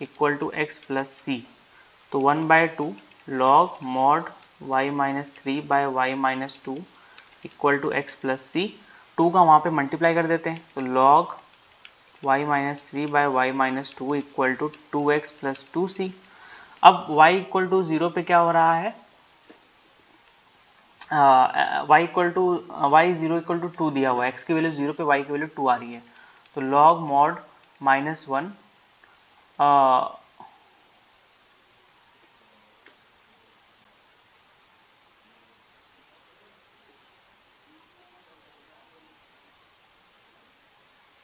[SPEAKER 1] equal to x plus c. तो 1/2 log mod y minus 3 by y minus 2 equal to x plus c. 2 का वहाँ पे मल्टीप्लाई कर देते हैं, तो log y minus 3 by y minus 2 equal to 2x plus 2c। अब y equal to 0 पे क्या हो रहा है, y equal to y 0 equal to 2 दिया हुआ है, x की वैल्यू 0 पे y की वैल्यू 2 आ रही है। तो log mod माइनस 1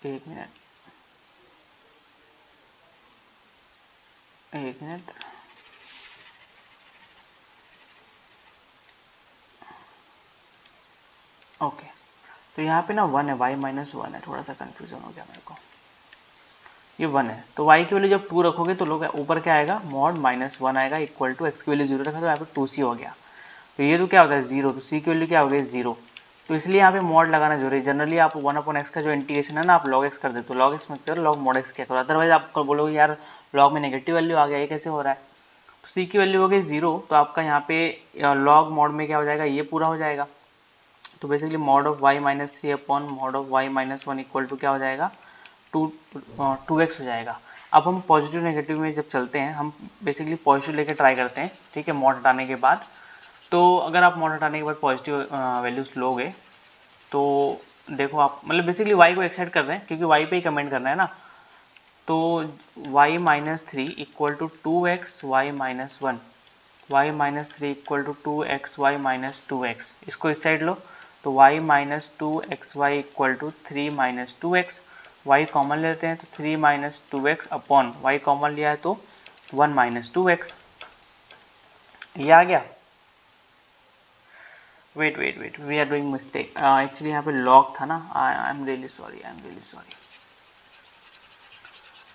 [SPEAKER 1] एक मिनट ओके। तो यहाँ पे ना 1 है, y माइनस 1 है, थोड़ा सा कंफ्यूजन हो गया मेरे को, ये 1 है। तो y की वैल्यू जब 2 रखोगे तो लोग ऊपर क्या आएगा मॉड माइनस 1 आएगा इक्वल टू x की वैल्यू 0 रखा तो यहाँ पे 2c हो गया। तो ये तो क्या होता है 0, तो c की वैल्यू क्या हो गई 0। तो इसलिए यहाँ पे मॉड लगाना जरूरी है। जनरली आप 1/x का जो इंटीग्रेशन है ना आप log x कर देते हो, log x मत करो, log mod x क्या करो, अदरवाइज आपको बोलोगे यार log में नेगेटिव वैल्यू आ गया, ये कैसे हो रहा है। तो c की वैल्यू हो गई 0, तो आपका यहाँ पे log mod में क्या हो जाएगा, ये पूरा हो जाएगा। तो basically mod of y minus 3 upon mod of y minus 1 equal to क्या हो जाएगा 2x हो जाएगा। अब हम पॉजिटिव नेगेटिव में जब चलते हैं, हम बेसिकली पॉजिटिव लेके ट्राई करते हैं, ठीक है, मॉड हटाने के बाद। तो अगर आप मॉड हटाने के बाद पॉजिटिव वैल्यूज लोगे तो देखो आप मतलब बेसिकली y को एक्साइड कर रहे हैं क्योंकि y पे ही कमेंट करना है ना। तो y minus 3 equal to 2x y minus 1, y minus 3 equal to 2x y minus 2x, इसको इस साइड लो तो y minus 2xy equal to 3 minus 2x, y common लेते हैं तो 3 minus 2x upon y common लिया है तो 1 माइनस 2x, ये आ गया। Wait wait wait, we are doing mistake, actually यहाँ पे लॉग था ना, I am really sorry, I am really sorry.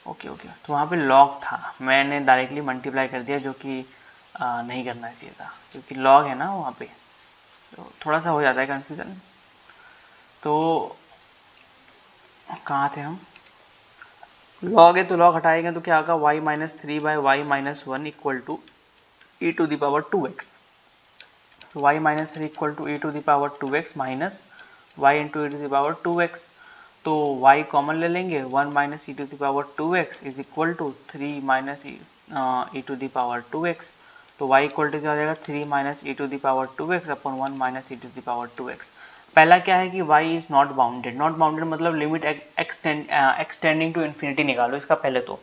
[SPEAKER 1] Okay okay, तो वहाँ पे लॉग था, मैंने डायरेक्टली मल्टीप्लाई कर दिया जो कि नहीं करना चाहिए था क्योंकि लॉग है ना वहाँ पे, तो थोड़ा सा हो जाता है कंफ्यूजन। तो कहाँ थे हम? लॉग है तो लॉग हटाएंगे तो क्या होगा, y minus 3 by y minus 1 equal to e to the power 2x, तो y minus 3 equal to e to the power 2x minus y into e to the power 2x, तो y common ले लेंगे, 1 minus e to the power 2x is equal to 3 minus e to the power 2x, तो y equal to क्या हो जाएगा, 3 minus e to the power 2x upon 1 minus e to the power 2x। पहला क्या है कि y is not bounded, not bounded मतलब limit x tending to infinity निकालो इसका पहले तो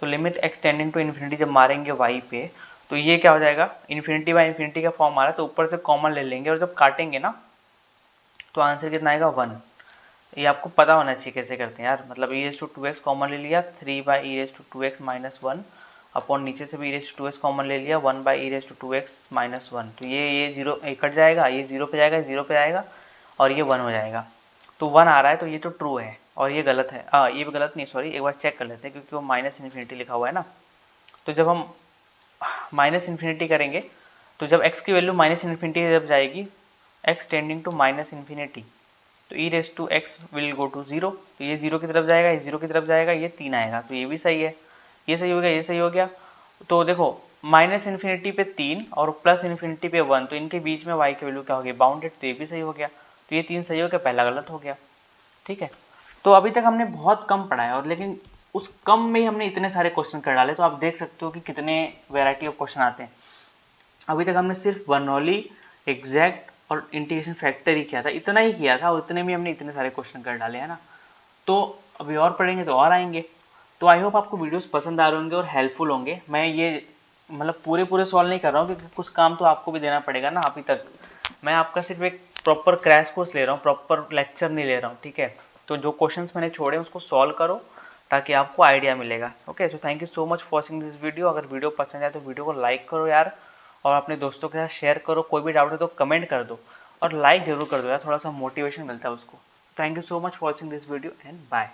[SPEAKER 1] लिमिट एक्सटेंडिंग टू इन्फिनिटी जब मारेंगे y पे तो ये क्या हो जाएगा, इन्फिनिटी बाई इन्फिनिटी का फॉर्म आ रहा है तो ऊपर से कॉमन ले लेंगे और जब काटेंगे ना तो आंसर कितना आएगा 1। ये आपको पता होना चाहिए कैसे करते हैं यार, मतलब e raise to 2x common ले लिया, 3 by e raise to 2x minus 1 upon नीचे से भी e raise to 2x common ले लिया, 1 by e raise to 2x minus 1, तो ये जीरो कट जाएगा, ये जीरो पे जाएगा, जीरो पे आएगा और ये 1 हो जाएगा, तो 1 आ रहा है तो ये तो ट्रू है और ये गलत है, ये भी गलत नहीं, सॉरी एक बार चेक कर लेते हैं क्योंकि वो माइनस इन्फिनिटी लिखा हुआ है ना। तो जब हम माइनस इन्फिनिटी करेंगे तो जब x की वैल्यू माइनस इन्फिनिटी जब जाएगी, x tending to minus infinity, तो e raise to x will go to 0, तो ये 0 की तरफ जाएगा, ये 0 की तरफ जाएगा, ये 3 आएगा, तो ये भी सही है, ये सही हो गया, ये सही हो गया। तो देखो माइनस इन्फिनिटी पे 3 और प्लस इन्फिनिटी पे 1, तो इनके बीच में y की वैल्यू क्या हो गई, बाउंडेड, तो ये भी सही हो गया, तो ये 3 सही हो गया, पहला गलत हो गया, ठीक है। तो अभी तक हमने बहुत कम पढ़ा है और लेकिन उस कम में ही हमने इतने सारे क्वेश्चन कर डाले, तो आप देख सकते हो कि कितने वेराइटी ऑफ क्वेश्चन आते हैं। अभी तक हमने सिर्फ बर्नौली, एग्जैक्ट और इंटीग्रेशन फैक्टर ही किया था, इतना ही किया था और इतने में हमने इतने सारे क्वेश्चन कर डाले हैं ना। तो अभी और पढ़ेंगे तो और आएंगे। तो आई होप आपको वीडियोस पसंद आ रहे होंगे और हेल्पफुल होंगे। मैं ये मतलब पूरे सॉल्व नहीं कर रहा हूँ क्योंकि कुछ काम तो आपको भी देना पड़ेगा ना। अभी तक मैं आपका सिर्फ एक प्रॉपर क्रैश कोर्स ले रहा हूँ, प्रॉपर लेक्चर नहीं ले रहा हूँ, ठीक है। तो जो क्वेश्चंस मैंने छोड़े उसको सॉल्व करो ताकि आपको आइडिया मिलेगा। Okay, so thank you so much for watching this video. अगर वीडियो पसंद आए तो वीडियो को लाइक करो यार, और अपने दोस्तों के साथ शेयर करो। कोई भी डाउट है तो कमेंट कर दो और लाइक जरूर कर दो यार, थोड़ा सा मोटिवेशन मिलता है उसको। Thank you so much for watching this video and bye.